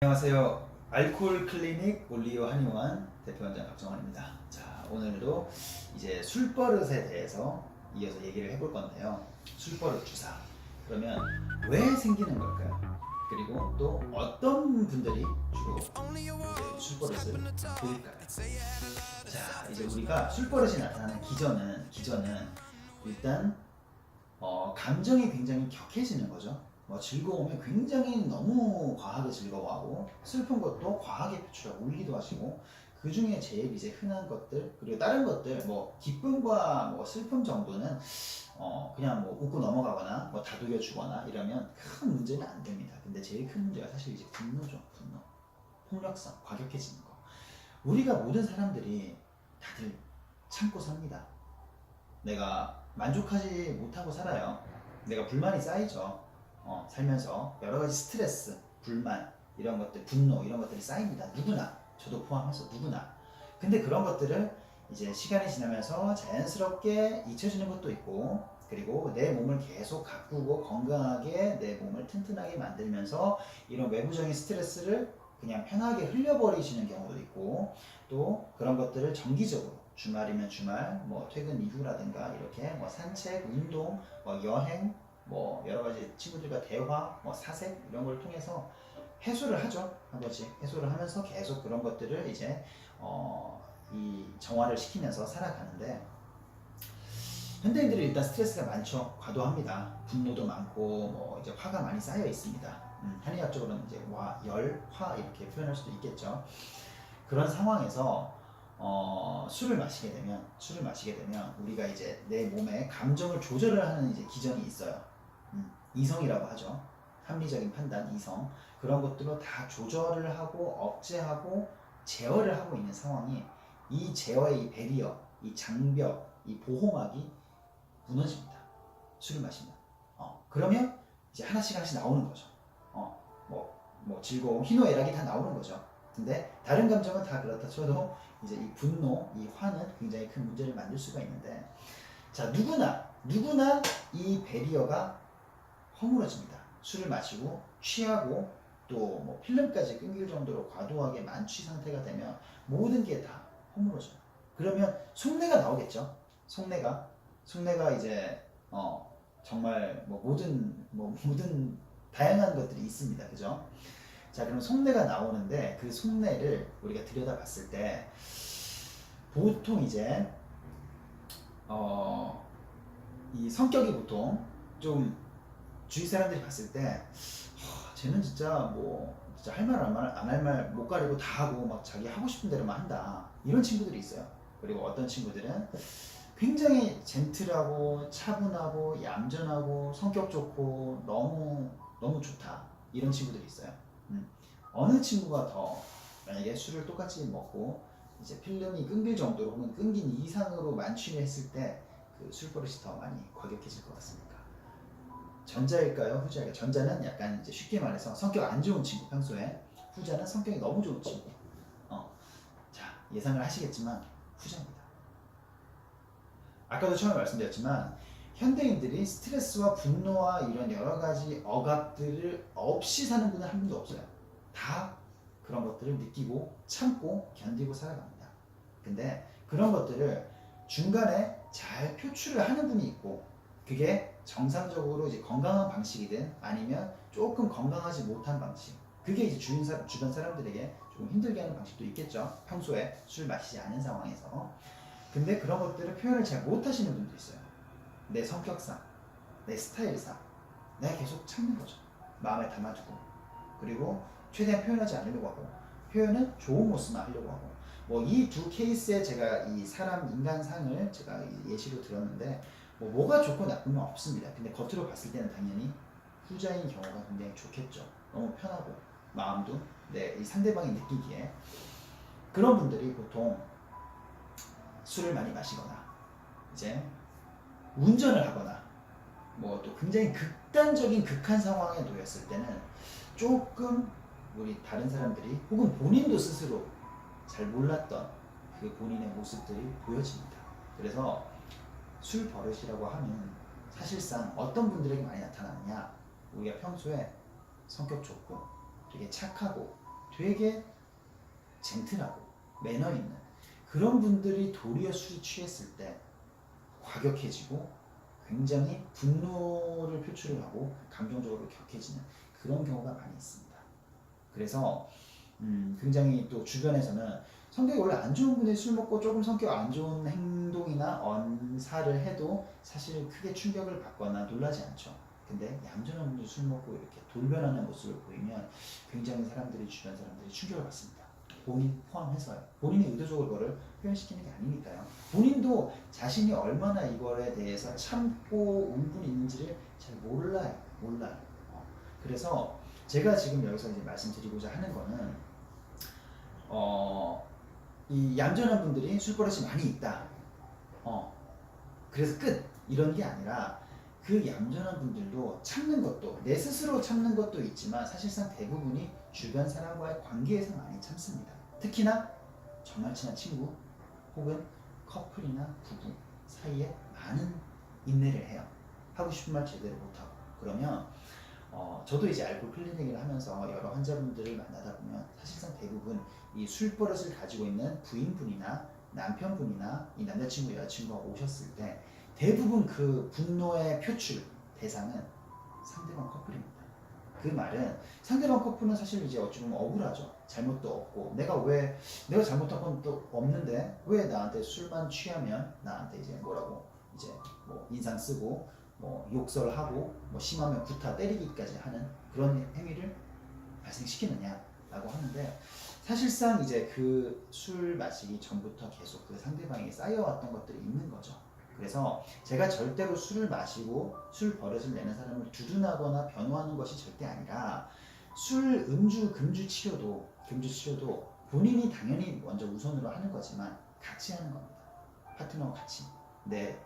안녕하세요. 알코올 클리닉 올리오 한의원 대표원장 박정환입니다. 자, 오늘도 이제 술버릇에 대해서 이어서 얘기를 해볼 건데요. 술버릇 주사. 그러면 왜 생기는 걸까요? 그리고 또 어떤 분들이 주로 이제 술버릇을 보일까요? 자, 이제 우리가 술버릇이 나타나는 기전은 일단 감정이 굉장히 격해지는 거죠. 즐거우면 굉장히 너무 과하게 즐거워하고 슬픈 것도 과하게 표출하고 울기도 하시고 그 중에 제일 이제 흔한 것들 그리고 다른 것들 기쁨과 슬픔 정도는 그냥 웃고 넘어가거나 다독여 주거나 이러면 큰 문제는 안 됩니다. 근데 제일 큰 문제가 사실 이제 분노죠. 분노, 폭력성, 과격해지는 거. 우리가 모든 사람들이 다들 참고 삽니다. 내가 만족하지 못하고 살아요. 내가 불만이 쌓이죠. 살면서 여러 가지 스트레스, 불만 이런 것들, 분노 이런 것들이 쌓입니다. 누구나, 저도 포함해서 누구나. 근데 그런 것들을 이제 시간이 지나면서 자연스럽게 잊혀지는 것도 있고, 그리고 내 몸을 계속 가꾸고 건강하게 내 몸을 튼튼하게 만들면서 이런 외부적인 스트레스를 그냥 편하게 흘려버리시는 경우도 있고, 또 그런 것들을 정기적으로 주말이면 주말, 퇴근 이후라든가 이렇게 산책, 운동, 여행, 여러 가지 친구들과 대화, 사색 이런 걸 통해서 해소를 하죠. 한 번씩 해소를 하면서 계속 그런 것들을 이제 이 정화를 시키면서 살아가는데, 현대인들이 일단 스트레스가 많죠. 과도합니다. 분노도 많고 이제 화가 많이 쌓여 있습니다. 한의학적으로는 이제 열, 화 이렇게 표현할 수도 있겠죠. 그런 상황에서 술을 마시게 되면 우리가 이제 내 몸의 감정을 조절을 하는 이제 기전이 있어요. 이성이라고 하죠. 합리적인 판단, 이성. 그런 것들로 다 조절을 하고 억제하고 제어를 하고 있는 상황이, 이 제어의 이 배리어, 이 장벽, 이 보호막이 무너집니다. 술을 마시면. 그러면 이제 하나씩 나오는 거죠. 즐거움, 희노애락이 다 나오는 거죠. 근데 다른 감정은 다 그렇다 쳐도 이제 이 분노, 이 화는 굉장히 큰 문제를 만들 수가 있는데, 자, 누구나 이 배리어가 허물어집니다. 술을 마시고 취하고 또 필름까지 끊길 정도로 과도하게 만취 상태가 되면 모든 게 다 허물어져요. 그러면 속내가 나오겠죠. 속내가 이제 정말 모든 다양한 것들이 있습니다. 그죠? 자, 그럼 속내가 나오는데 그 속내를 우리가 들여다봤을 때 보통 이제 이 성격이 보통 좀 주위 사람들이 봤을 때 쟤는 진짜 진짜 할 말 안 할 말 못 가리고 다 하고 막 자기 하고 싶은 대로만 한다, 이런 친구들이 있어요. 그리고 어떤 친구들은 굉장히 젠틀하고 차분하고 얌전하고 성격 좋고 너무 좋다, 이런 친구들이 있어요. 어느 친구가 더, 만약에 술을 똑같이 먹고 이제 필름이 끊길 정도로 혹은 끊긴 이상으로 만취를 했을 때 그 술버릇이 더 많이 과격해질 것 같습니까? 전자일까요? 후자일까요? 전자는 약간 이제 쉽게 말해서 성격 안 좋은 친구, 평소에. 후자는 성격이 너무 좋은 친구. 자, 예상을 하시겠지만 후자입니다. 아까도 처음에 말씀드렸지만 현대인들이 스트레스와 분노와 이런 여러 가지 억압들을 없이 사는 분은 한 분도 없어요. 다 그런 것들을 느끼고 참고 견디고 살아갑니다. 근데 그런 것들을 중간에 잘 표출을 하는 분이 있고, 그게 정상적으로 이제 건강한 방식이든 아니면 조금 건강하지 못한 방식, 그게 이제 주변 사람들에게 조금 힘들게 하는 방식도 있겠죠. 평소에 술 마시지 않은 상황에서. 근데 그런 것들을 표현을 잘 못하시는 분도 있어요. 내 성격상, 내 스타일상 내가 계속 참는 거죠. 마음에 담아두고, 그리고 최대한 표현하지 않으려고 하고, 표현은 좋은 모습만 하려고 하고. 이 두 케이스에 제가 이 사람 인간상을 제가 예시로 들었는데 뭐가 좋고 나쁜은 없습니다. 근데 겉으로 봤을 때는 당연히 후자인 경우가 굉장히 좋겠죠. 너무 편하고 마음도 이 상대방이 느끼기에. 그런 분들이 보통 술을 많이 마시거나 이제 운전을 하거나 또 굉장히 극단적인 극한 상황에 놓였을 때는 조금 우리 다른 사람들이 혹은 본인도 스스로 잘 몰랐던 그 본인의 모습들이 보여집니다. 그래서 술 버릇이라고 하면 사실상 어떤 분들에게 많이 나타나느냐, 우리가 평소에 성격 좋고 되게 착하고 되게 젠틀하고 매너 있는 그런 분들이 도리어 술이 취했을 때 과격해지고 굉장히 분노를 표출을 하고 감정적으로 격해지는 그런 경우가 많이 있습니다. 그래서 굉장히 또 주변에서는 성격이 원래 안 좋은 분이 술 먹고 조금 성격 안 좋은 행동이나 언사를 해도 사실 크게 충격을 받거나 놀라지 않죠. 근데 얌전한 분이 술 먹고 이렇게 돌변하는 모습을 보이면 굉장히 주변 사람들이 충격을 받습니다. 본인 포함해서요. 본인이 의도적으로 그거를 표현시키는 게 아니니까요. 본인도 자신이 얼마나 이거에 대해서 참고 울분이 있는지를 잘 몰라요. 그래서 제가 지금 여기서 이제 말씀드리고자 하는 거는 이 얌전한 분들이 술버릇이 많이 있다. 그래서 끝 이런 게 아니라 그 얌전한 분들도 참는 것도 내 스스로 참는 것도 있지만 사실상 대부분이 주변 사람과의 관계에서 많이 참습니다. 특히나 정말 친한 친구 혹은 커플이나 부부 사이에 많은 인내를 해요. 하고 싶은 말 제대로 못하고 그러면 저도 이제 알코올 클리닉을 하면서 여러 환자분들을 만나다 보면 사실상 대부분 이 술버릇을 가지고 있는 부인분이나 남편분이나 이 남자친구 여자친구가 오셨을 때 대부분 그 분노의 표출 대상은 상대방 커플입니다. 그 말은 상대방 커플은 사실 이제 어찌 보면 억울하죠. 잘못도 없고 내가 잘못한 건 또 없는데 왜 나한테 술만 취하면 나한테 이제 뭐라고 이제 뭐 인상 쓰고 뭐 욕설하고 뭐 심하면 구타 때리기까지 하는 그런 행위를 발생시키느냐라고 하는데 사실상 이제 그 술 마시기 전부터 계속 그 상대방에게 쌓여왔던 것들이 있는 거죠. 그래서 제가 절대로 술을 마시고 술 버릇을 내는 사람을 두둔하거나 변호하는 것이 절대 아니라 음주, 금주 치료도 본인이 당연히 먼저 우선으로 하는 거지만 같이 하는 겁니다. 파트너와 같이 내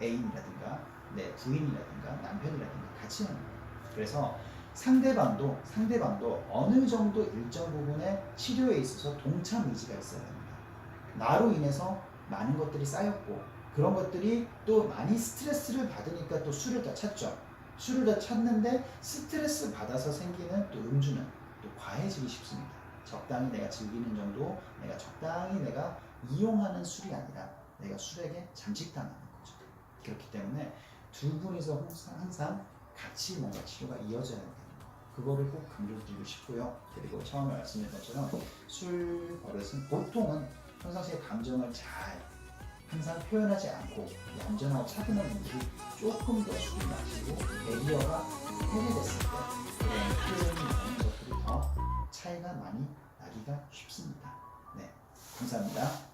애인이라든가 내 부인이라든가 남편이라든가 같이 하는 거예요. 그래서 상대방도 어느 정도 일정 부분의 치료에 있어서 동참 의지가 있어야 됩니다. 나로 인해서 많은 것들이 쌓였고 그런 것들이 또 많이 스트레스를 받으니까 또 술을 더 찾죠. 술을 더 찾는데 스트레스 받아서 생기는 또 음주는 또 과해지기 쉽습니다. 적당히 내가 즐기는 정도, 내가 이용하는 술이 아니라 내가 술에게 잠식당하는 거죠. 그렇기 때문에 두 분이서 항상 같이 뭔가 치료가 이어져야 됩니다. 그거를 꼭 강조드리고 싶고요. 그리고 처음에 말씀드린 것처럼 술 버릇은 보통은 평상시에 감정을 잘 항상 표현하지 않고 얌전하고 차분한 분들이 조금 더 술을 마시고 배리어가 해제됐을 때 그런 표현이 나오는 것들이 더 차이가 많이 나기가 쉽습니다. 네, 감사합니다.